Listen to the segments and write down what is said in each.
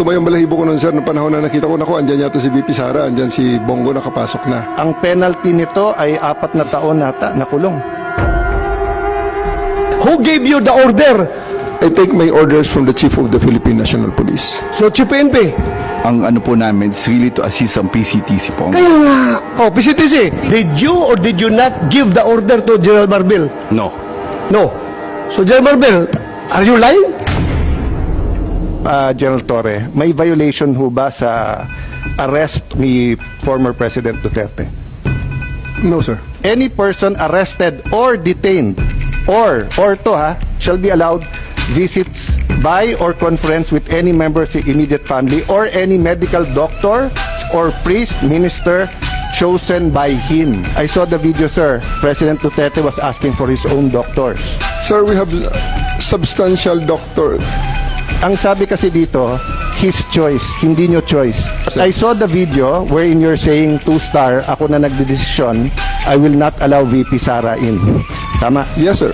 tumayong balahibo ko nun, sir, noong panahon na nakita ko, naku, andyan yata si VP Sara, andyan si Bongo nakapasok na. Ang penalty nito ay 4 na taon nata na kulong. Who gave you the order? I take my orders from the Chief of the Philippine National Police. So, Chief PNP. Ang ano po namin is really to assist ang PCTC po. Kaya nga. Oh, PCTC, did you or did you not give the order to General Marbil? No. No. So, General Marbil, are you lying? General Torre, may violation ho ba sa arrest ni former President Duterte? No, sir. Any person arrested or detained or shall be allowed visits by or conference with any member of the immediate family or any medical doctor or priest, minister chosen by him. I saw the video, sir. President Duterte was asking for his own doctors. Sir, we have substantial doctor. Ang sabi kasi dito, his choice, hindi nyo choice. I saw the video wherein you're saying 2-star, ako na nagdedesisyon, I will not allow VP Sara in. Tama? Yes, sir.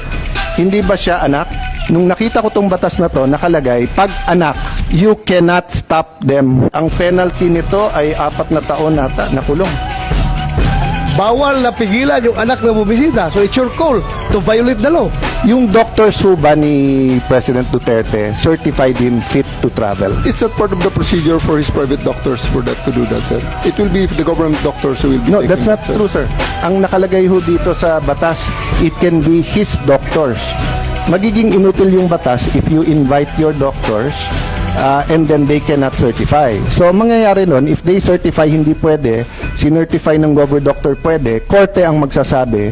Hindi ba siya anak? Nung nakita ko tong batas na to, nakalagay, pag anak, you cannot stop them. Ang penalty nito ay 4 na taon nata na kulong. Bawal na pigilan yung anak na bumisita. So, it's your call to violate the law. Yung doctors ho ba ni President Duterte certified him fit to travel? It's not part of the procedure for his private doctors for that to do that, sir. It will be the government doctors who will be No, taking that's not that, sir. true, sir. Ang nakalagay ho dito sa batas, it can be his doctors. Magiging inutil yung batas if you invite your doctors and then they cannot certify. So, ang mangyayari nun, if they certify hindi pwede, sinertify ng government doctor pwede, korte ang magsasabi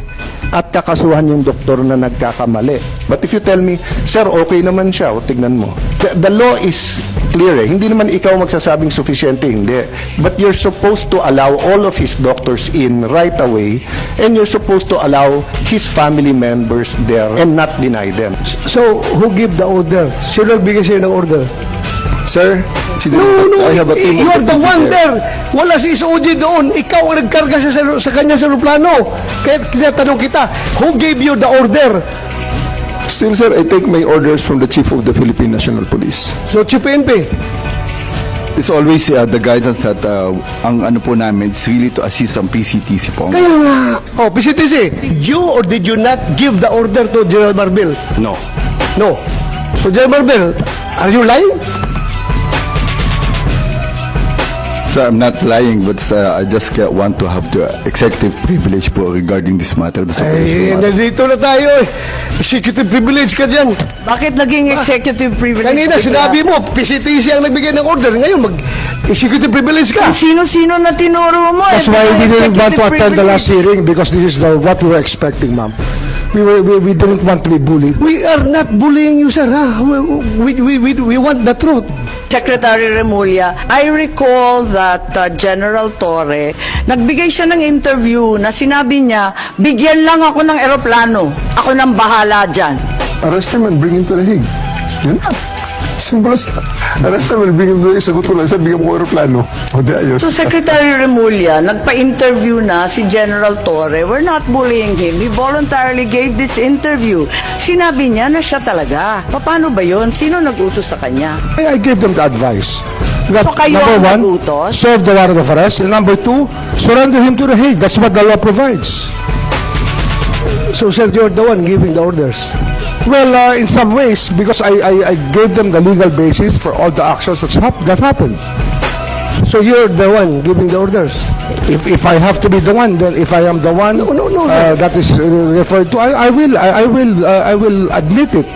at kakasuhan yung doktor na nagkakamali. But if you tell me, sir, okay naman siya, o tignan mo. The law is clear eh. Hindi naman ikaw magsasabing sufficiente, hindi. But you're supposed to allow all of his doctors in right away and you're supposed to allow his family members there and not deny them. So, who give the order? Sino nagbigay sa'yo ng order? Sir, No, I have a team of you're the deputy one there. there. Wala si SOG doon. Ikaw ang nagkarga sa kanya sa aeroplano. Kaya tinatanong kita, who gave you the order? Still, sir, I take my orders from the Chief of the Philippine National Police. So, Chief PNP. It's always the guidance that ang ano po namin is really to assist ang PCTC po. Kaya nga. Oh, PCTC, did you or did you not give the order to General Marbil? No. No. So, General Marbil, are you lying? So I'm not lying, but I just want to have the executive privilege po regarding this matter. This Ay, operation matter. nandito na tayo eh. Executive privilege ka dyan. Bakit naging executive privilege? Kanina, sinabi mo, PCTC ang nagbigay ng order. Ngayon, mag-executive privilege ka. Sino-sino na tinuro mo? That's why we didn't want to attend the last hearing because this is what we were expecting, ma'am. We didn't want to be bullied. We are not bullying you, sir. Ha? We want the truth. Secretary Remulla, I recall that General Torre, nagbigay siya ng interview na sinabi niya, bigyan lang ako ng eroplano. Ako nang bahala dyan. Arrest him and bring him to the Hague. Yun na. Simple as that. Arrest him and bring him to the Hague. Sagot ko lang, sir, bigyan mo ko aeroplano. O di ayos. So Secretary Remulla, nagpa-interview na si General Torre. We're not bullying him. He voluntarily gave this interview. Sinabi niya na siya talaga. Paano ba yun? Sino nag-utos sa kanya? I gave them the advice. That, So kayo number ang one, nagutos? serve the warrant of arrest. And number two, surrender him to the Hague. That's what the law provides. So, sir, you're the one giving the orders. Well, in some ways, because I gave them the legal basis for all the actions that happened. So, you're the one giving the orders. If I have to be the one, then if I am the one No, sir. that is referred to, I will admit it.